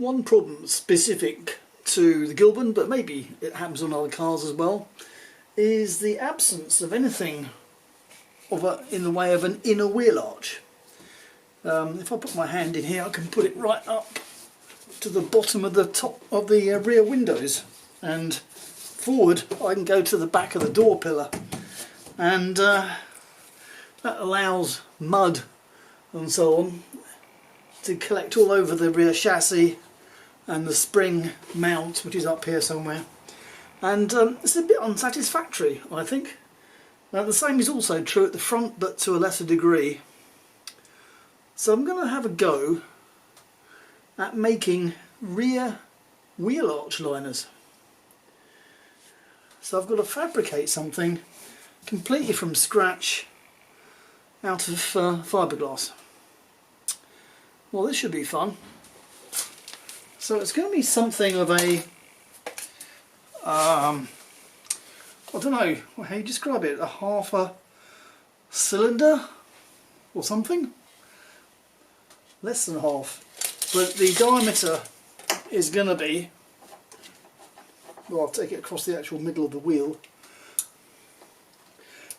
One problem specific to the Gilburn, but maybe it happens on other cars as well, is the absence of anything in the way of an inner wheel arch. If I put my hand in here, I can put it right up to the bottom of the top of the rear windows, and forward I can go to the back of the door pillar, and that allows mud and so on to collect all over the rear chassis and the spring mount, which is up here somewhere, and it's a bit unsatisfactory, I think. Now the same is also true at the front, but to a lesser degree. So I'm going to have a go at making rear wheel arch liners. So I've got to fabricate something completely from scratch out of fiberglass. Well, this should be fun. So it's going to be something of a, I don't know how you describe it, a half a cylinder or something? Less than half. But the diameter is going to be, well, I'll take it across the actual middle of the wheel,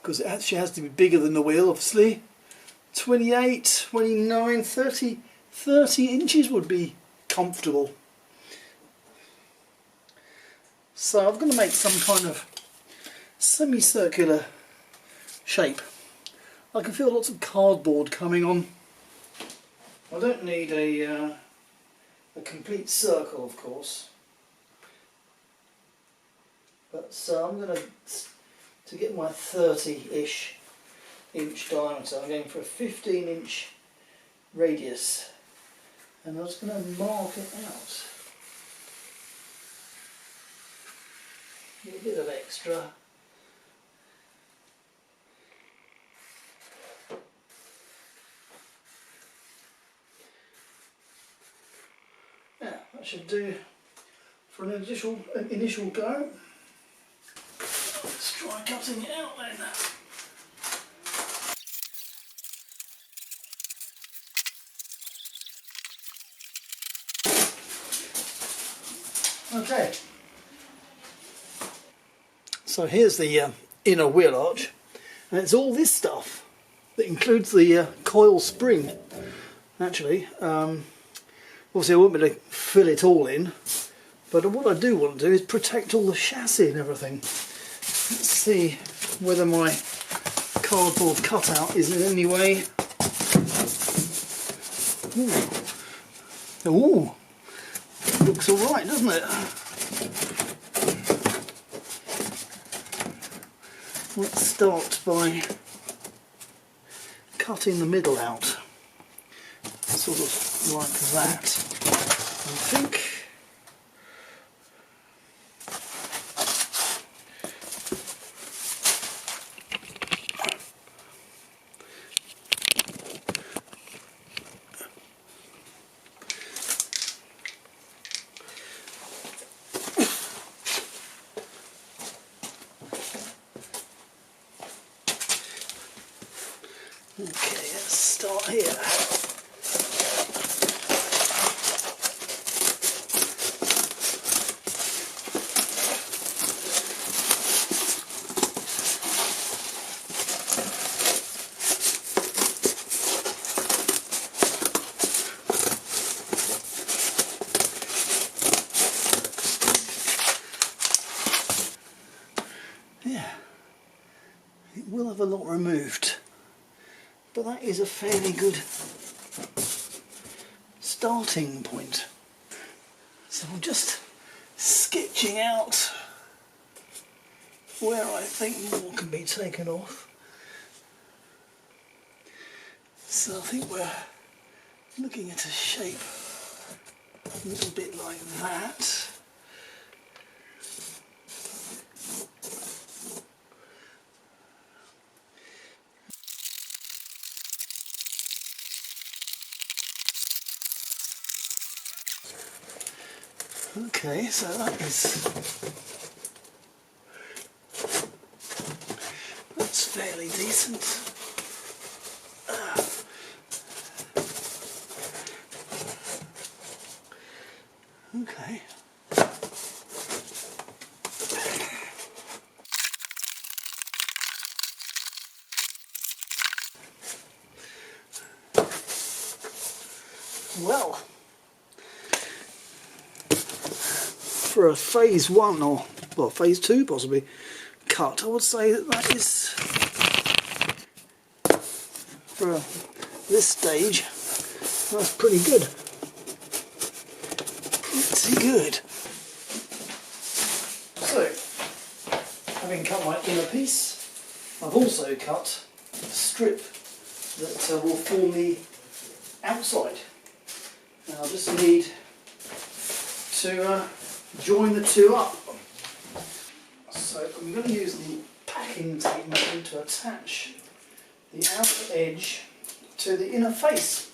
because it actually has to be bigger than the wheel, obviously. 28, 29, 30 inches would be comfortable. So I'm going to make some kind of semicircular shape. I can feel lots of cardboard coming on. I don't need a complete circle, of course, but so I'm going to get my 30-ish inch diameter, I'm going for a 15-inch radius, and I'm just going to mark it out. Get a bit of extra. Yeah, that should do for an initial go. Let's try cutting it out then. Okay. So here's the inner wheel arch, and it's all this stuff that includes the coil spring. Actually, obviously I won't be able to fill it all in, but what I do want to do is protect all the chassis and everything. Let's see whether my cardboard cutout is in any way. Ooh, looks alright, doesn't it? Let's start by cutting the middle out, sort of like that, I think. Okay, let's start here. Yeah, it will have a lot removed, but that is a fairly good starting point. So I'm just sketching out where I think more can be taken off. So I think we're looking at a shape a little bit like that. Okay, so that's fairly decent. Okay. Well, for a phase 1 or well phase 2 possibly cut, I would say that is, for this stage, that's pretty good. Pretty good. So, having cut my inner piece, I've also cut a strip that will form the outside. Now I just need to join the two up. So I'm going to use the packing tape method to attach the outer edge to the inner face.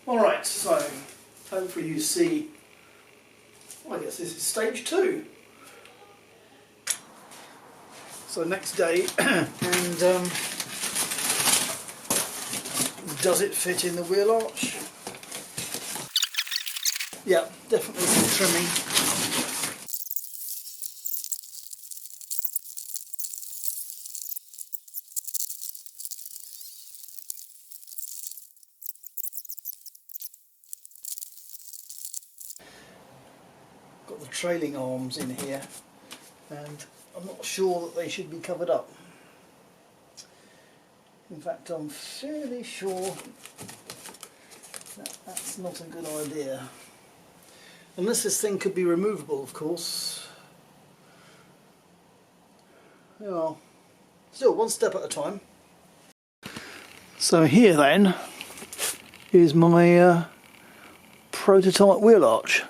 Alright, so hopefully you see, well, I guess this is stage 2. So next day, and does it fit in the wheel arch? Yeah, definitely some trimming. Got the trailing arms in here, and I'm not sure that they should be covered up. In fact, I'm fairly sure that that's not a good idea. Unless this thing could be removable, of course. Well, still one step at a time. So here then is my prototype wheel arch.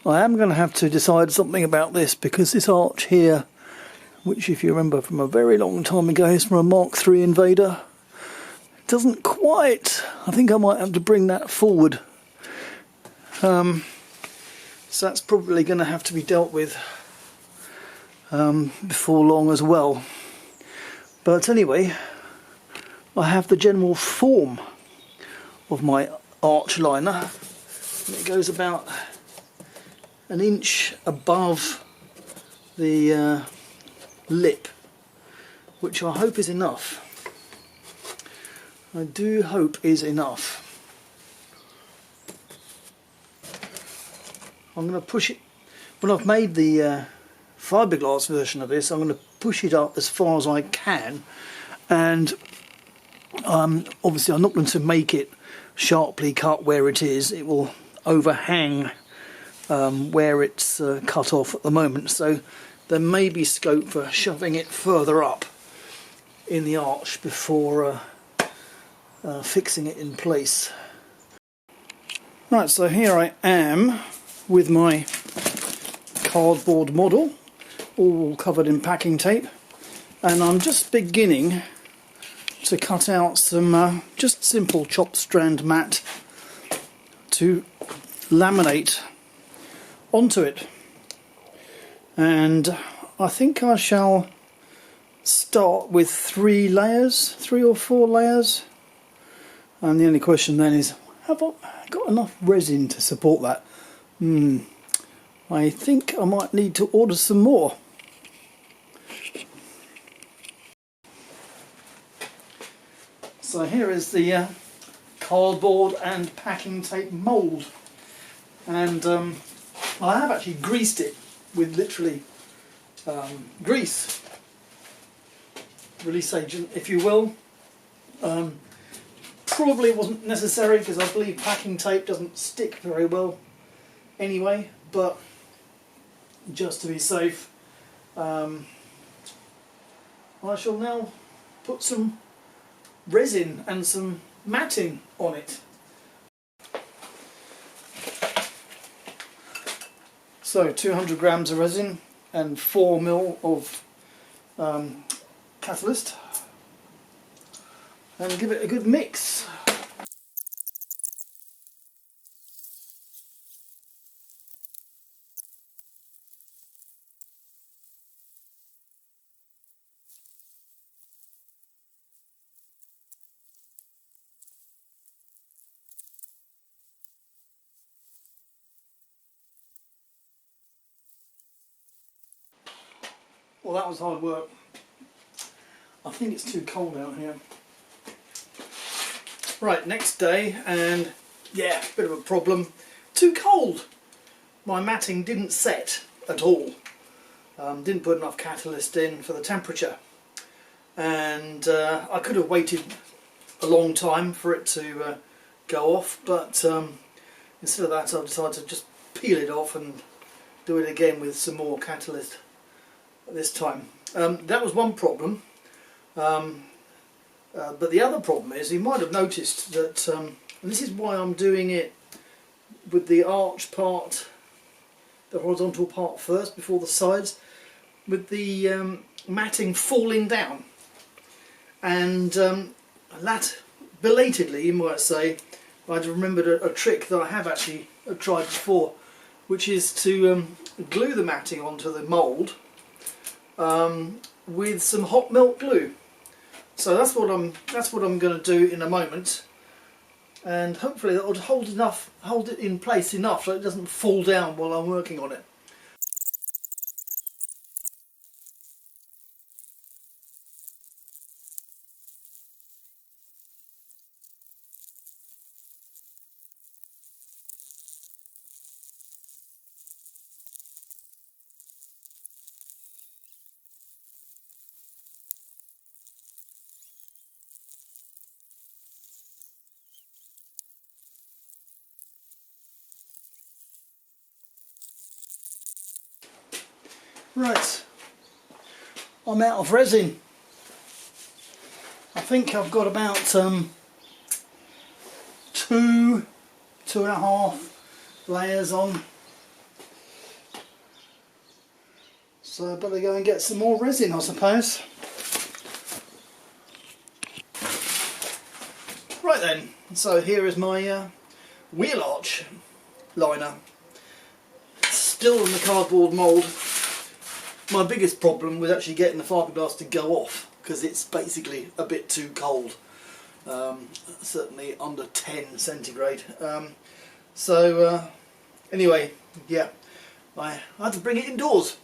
I am going to have to decide something about this, because this arch here, which if you remember from a very long time ago is from a Mark III Invader, doesn't quite, I think I might have to bring that forward. So that's probably going to have to be dealt with before long as well. But anyway, I have the general form of my arch liner, and it goes about an inch above the lip, which I hope is enough. I do hope is enough. I'm going to push it, when I've made the fiberglass version of this, I'm going to push it up as far as I can, and obviously I'm not going to make it sharply cut where it is. It will overhang where it's cut off at the moment, so there may be scope for shoving it further up in the arch before fixing it in place. Right, so here I am with my cardboard model, all covered in packing tape, and I'm just beginning to cut out some just simple chopped strand mat to laminate onto it. And I think I shall start with 3 or 4 layers, and the only question then is, have I got enough resin to support that? I think I might need to order some more. So here is the cardboard and packing tape mould, and I have actually greased it with literally grease, release agent if you will. Probably wasn't necessary, because I believe packing tape doesn't stick very well anyway, but just to be safe, I shall now put some resin and some matting on it. So 200 grams of resin and 4 ml of catalyst. and give it a good mix. Well, that was hard work. I think it's too cold out here. Right, next day, and yeah, bit of a problem. Too cold. My matting didn't set at all. Didn't put enough catalyst in for the temperature. And I could have waited a long time for it to go off, but instead of that I decided to just peel it off and do it again with some more catalyst this time. That was one problem. But the other problem is, you might have noticed that, and this is why I'm doing it with the arch part, the horizontal part first before the sides, with the matting falling down. And that, belatedly you might say, I'd remembered a trick that I have actually tried before, which is to glue the matting onto the mould with some hot melt glue. So that's what I'm going to do in a moment, and hopefully that will hold it in place enough so it doesn't fall down while I'm working on it. Right, I'm out of resin. I think I've got about 2.5 layers on, so I better go and get some more resin, I suppose. Right then, so here is my wheel arch liner. It's still in the cardboard mould. My biggest problem was actually getting the fiberglass to go off, because it's basically a bit too cold, certainly under 10 centigrade. Anyway, yeah, I had to bring it indoors.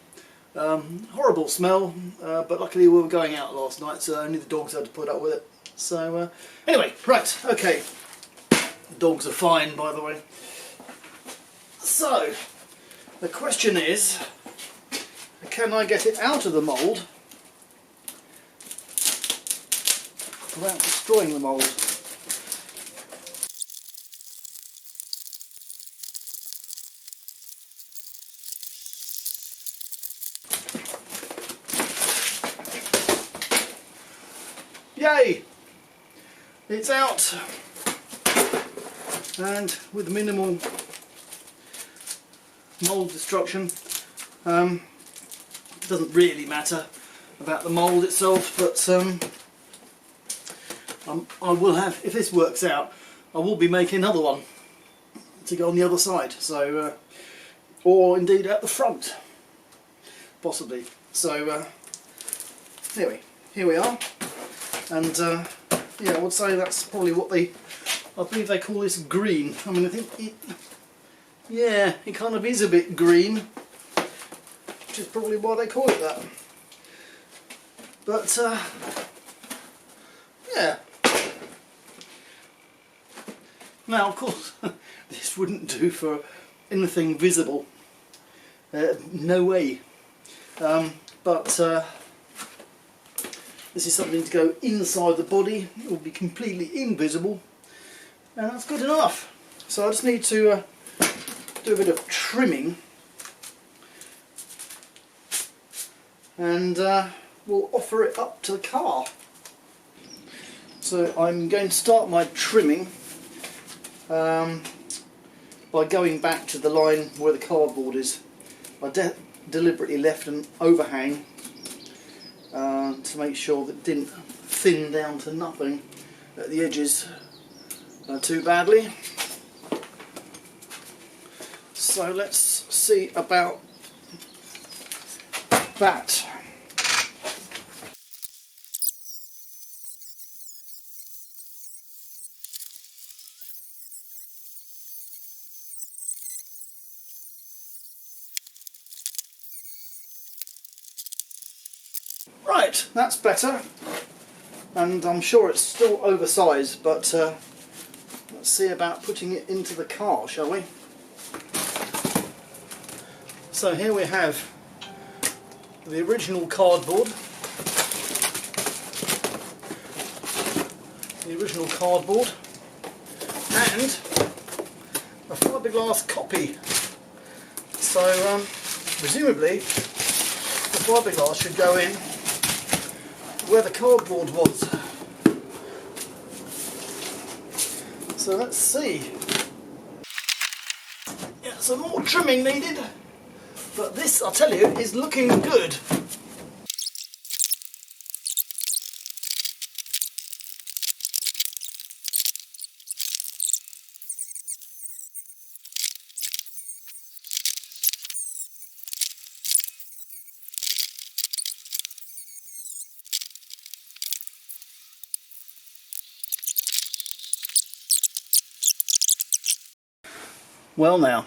Horrible smell, but luckily we were going out last night, so only the dogs had to put up with it. So anyway, right, okay, the dogs are fine, by the way. So the question is, can I get it out of the mould without destroying the mould? Yay! It's out, and with minimal mould destruction. Doesn't really matter about the mould itself, but I will have, if this works out, I will be making another one to go on the other side, so or indeed at the front, possibly. So anyway, here we are, and yeah, I would say that's probably what I believe they call this green. I mean, I think yeah, it kind of is a bit green, which is probably why they call it that. But yeah. Now, of course, this wouldn't do for anything visible. No way. But this is something to go inside the body. It will be completely invisible, and that's good enough. So I just need to do a bit of trimming, and we'll offer it up to the car. So I'm going to start my trimming by going back to the line where the cardboard is. I deliberately left an overhang to make sure that it didn't thin down to nothing, at the edges too badly. So let's see about that. Right, that's better, and I'm sure it's still oversized, but let's see about putting it into the car, shall we? So here we have the original cardboard, and a fiberglass copy. So presumably the fiberglass should go in where the cardboard was. So let's see. Yeah, some more trimming needed, but this, I'll tell you, is looking good. Well now,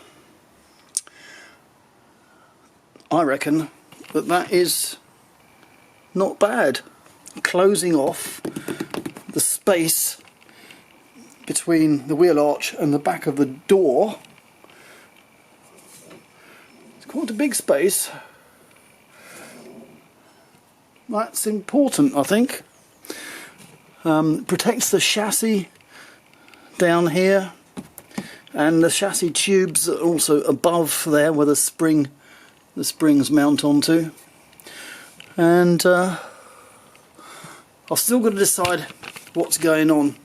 I reckon that is not bad. Closing off the space between the wheel arch and the back of the door. It's quite a big space. That's important, I think. Protects the chassis down here. And the chassis tubes are also above there where the springs mount onto. And I've still got to decide what's going on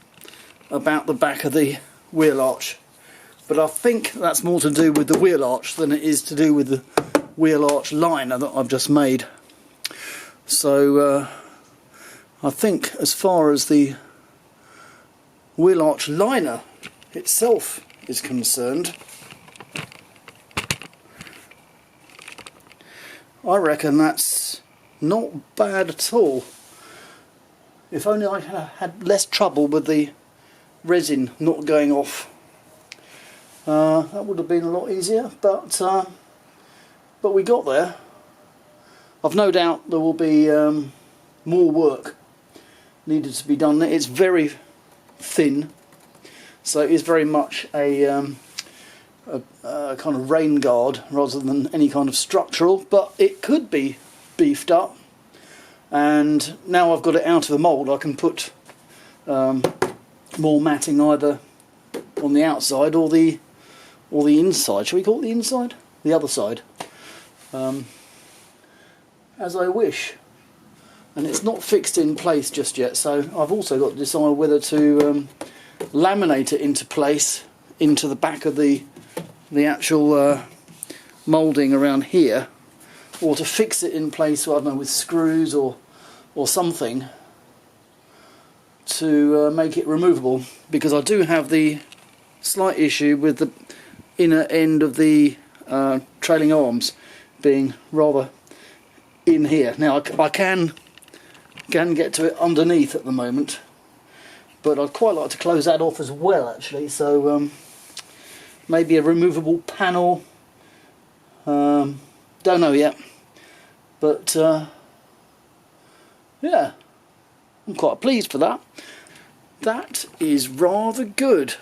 about the back of the wheel arch. But I think that's more to do with the wheel arch than it is to do with the wheel arch liner that I've just made. So I think as far as the wheel arch liner itself is concerned, I reckon that's not bad at all. If only I had less trouble with the resin not going off, that would have been a lot easier, but we got there. I've no doubt there will be more work needed to be done. It's very thin, so it is very much a kind of rain guard rather than any kind of structural, but it could be beefed up. And now I've got it out of the mould, I can put more matting either on the outside or the inside. Shall we call it the inside? The other side, as I wish. And it's not fixed in place just yet, so I've also got to decide whether to laminate it into place into the back of the actual moulding around here, or to fix it in place, I don't know, with screws or something to make it removable, because I do have the slight issue with the inner end of the trailing arms being rather in here. Now I can get to it underneath at the moment, but I'd quite like to close that off as well actually, so maybe a removable panel, don't know yet, but yeah, I'm quite pleased for that. That is rather good.